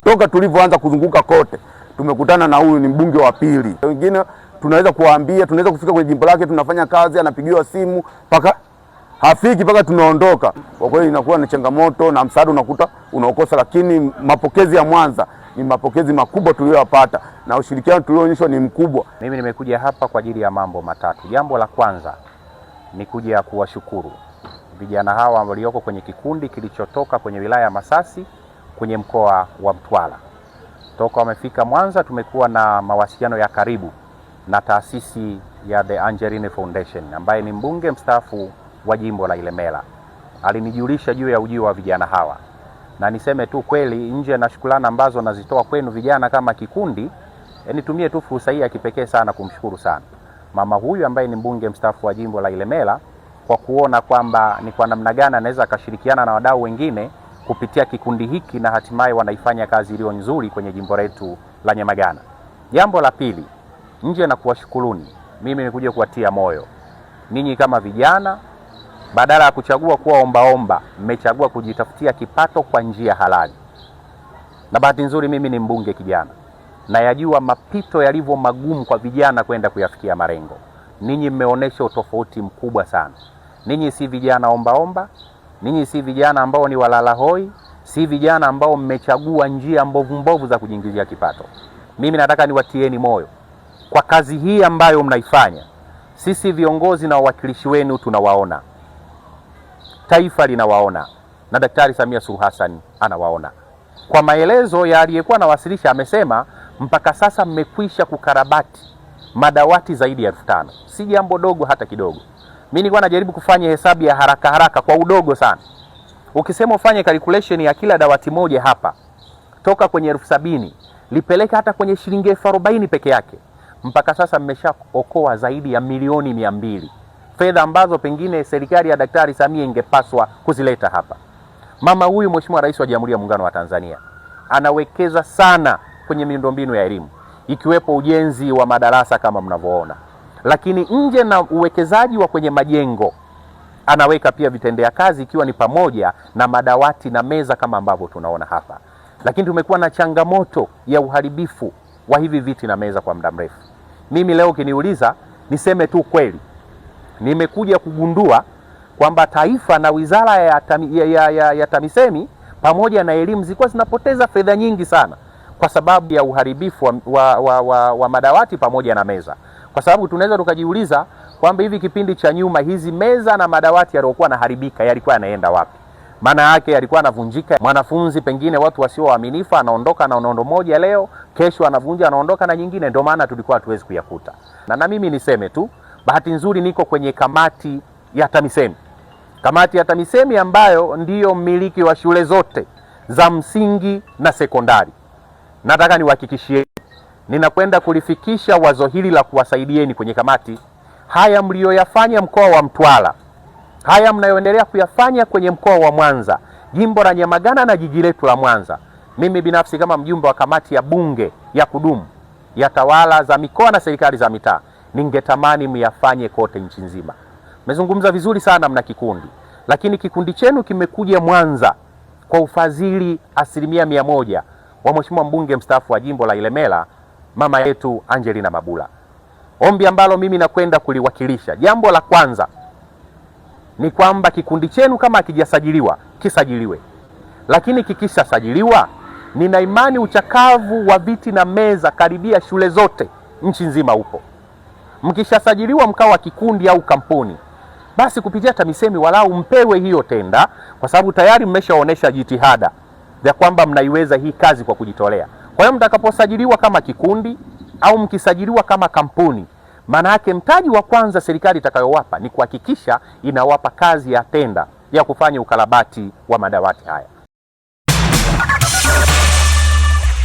Toka tulivyoanza kuzunguka kote tumekutana na huyu ni mbunge wa pili. Wengine tunaweza kuwaambia, tunaweza kufika kwenye jimbo lake, tunafanya kazi, anapigiwa simu paka hafiki, paka tunaondoka. Kwa kweli inakuwa ni changamoto na msaada unakuta unaokosa, lakini mapokezi ya Mwanza ni mapokezi makubwa tuliyopata na ushirikiano tulioonyeshwa ni mkubwa. Mimi nimekuja hapa kwa ajili ya mambo matatu. Jambo la kwanza ni kuja kuwashukuru vijana hawa walioko kwenye kikundi kilichotoka kwenye wilaya ya Masasi kwenye mkoa wa Mtwara. Toka wamefika Mwanza tumekuwa na mawasiliano ya karibu na taasisi ya The Angeline Foundation ambaye ni mbunge mstaafu wa jimbo la Ilemela. Alinijulisha juu ya ujio wa vijana hawa. Na niseme tu kweli, nje na shukrani ambazo nazitoa kwenu vijana kama kikundi, nitumie tu fursa hii ya kipekee sana kumshukuru sana mama huyu ambaye ni mbunge mstaafu wa jimbo la Ilemela kwa kuona kwamba ni kwa namna gani anaweza akashirikiana na wadau wengine kupitia kikundi hiki na hatimaye wanaifanya kazi iliyo nzuri kwenye jimbo letu la Nyamagana. Jambo la pili, nje na kuwashukuruni, mimi nikuja kuwatia moyo. Ninyi kama vijana, badala ya kuchagua kuwa ombaomba, mmechagua kujitafutia kipato kwa njia halali. Na bahati nzuri mimi ni mbunge kijana, na yajua mapito yalivyo magumu kwa vijana kwenda kuyafikia malengo. Ninyi mmeonesha utofauti mkubwa sana. Ninyi si vijana ombaomba, ninyi si vijana ambao ni walala hoi, si vijana ambao mmechagua njia mbovu za kujiingizia kipato. Mimi nataka niwatieni moyo kwa kazi hii ambayo mnaifanya. Sisi viongozi na wawakilishi wenu tunawaona, taifa linawaona, na Daktari Samia Suluhu Hassan anawaona. Kwa maelezo ya aliyekuwa anawasilisha, amesema mpaka sasa mmekwisha kukarabati madawati zaidi ya 5,000. Si jambo dogo hata kidogo. Mimi nilikuwa najaribu kufanya hesabu ya haraka kwa udogo sana. Ukisema ufanye calculation ya kila dawati moja hapa, toka kwenye 70,000 lipeleka hata kwenye shilingi 40,000 peke yake, mpaka sasa mmeshaokoa zaidi ya milioni 200, fedha ambazo pengine serikali ya Daktari Samia ingepaswa kuzileta hapa. Mama huyu Mheshimiwa Rais wa Jamhuri ya Muungano wa Tanzania anawekeza sana kwenye miundombinu ya elimu, ikiwepo ujenzi wa madarasa kama mnavyoona. Lakini nje na uwekezaji wa kwenye majengo, anaweka pia vitendea kazi, ikiwa ni pamoja na madawati na meza kama ambavyo tunaona hapa. Lakini tumekuwa na changamoto ya uharibifu wa hivi viti na meza kwa muda mrefu. Mimi leo kiniuliza, niseme tu kweli, nimekuja kugundua kwamba taifa na wizara ya TAMISEMI pamoja na elimu zilikuwa zinapoteza fedha nyingi sana kwa sababu ya uharibifu wa madawati pamoja na meza. Kwa sababu tunaweza tukajiuliza kwamba hivi kipindi cha nyuma hizi meza na madawati yaliokuwa naharibika yalikuwa yanaenda wapi? Maana yake yalikuwa yanavunjika. Mwanafunzi pengine watu wasio waaminifu anaondoka na nondo moja leo, kesho anavunja anaondoka na nyingine, ndio maana tulikuwa hatuwezi kuyakuta. Na mimi niseme tu, bahati nzuri niko kwenye kamati ya TAMISEMI. Kamati ya TAMISEMI ambayo ndiyo mmiliki wa shule zote za msingi na sekondari. Nataka niwahakikishie ninakwenda kulifikisha wazo hili la kuwasaidieni kwenye kamati. Haya mlioyafanya mkoa wa Mtwara, haya mnayoendelea kuyafanya kwenye mkoa wa Mwanza, jimbo la Nyamagana na jiji letu la Mwanza, mimi binafsi kama mjumbe wa kamati ya bunge ya kudumu ya tawala za mikoa na serikali za mitaa, ningetamani myafanye kote nchi nzima. Mmezungumza vizuri sana, mna kikundi, lakini kikundi chenu kimekuja Mwanza kwa ufadhili 100% wa Mheshimiwa mbunge mstaafu wa jimbo la Ilemela, mama yetu Angelina Mabula. Ombi ambalo mimi nakwenda kuliwakilisha, jambo la kwanza ni kwamba kikundi chenu kama hakijasajiliwa kisajiliwe. Lakini kikishasajiliwa, nina imani uchakavu wa viti na meza karibia shule zote nchi nzima upo. Mkishasajiliwa mkawa kikundi au kampuni, basi kupitia TAMISEMI walau mpewe hiyo tenda, kwa sababu tayari mmeshaonesha jitihada ya kwamba mnaiweza hii kazi kwa kujitolea. Kwa hiyo mtakaposajiliwa kama kikundi au mkisajiliwa kama kampuni, maana yake mtaji wa kwanza serikali itakayowapa ni kuhakikisha inawapa kazi ya tenda ya kufanya ukarabati wa madawati haya.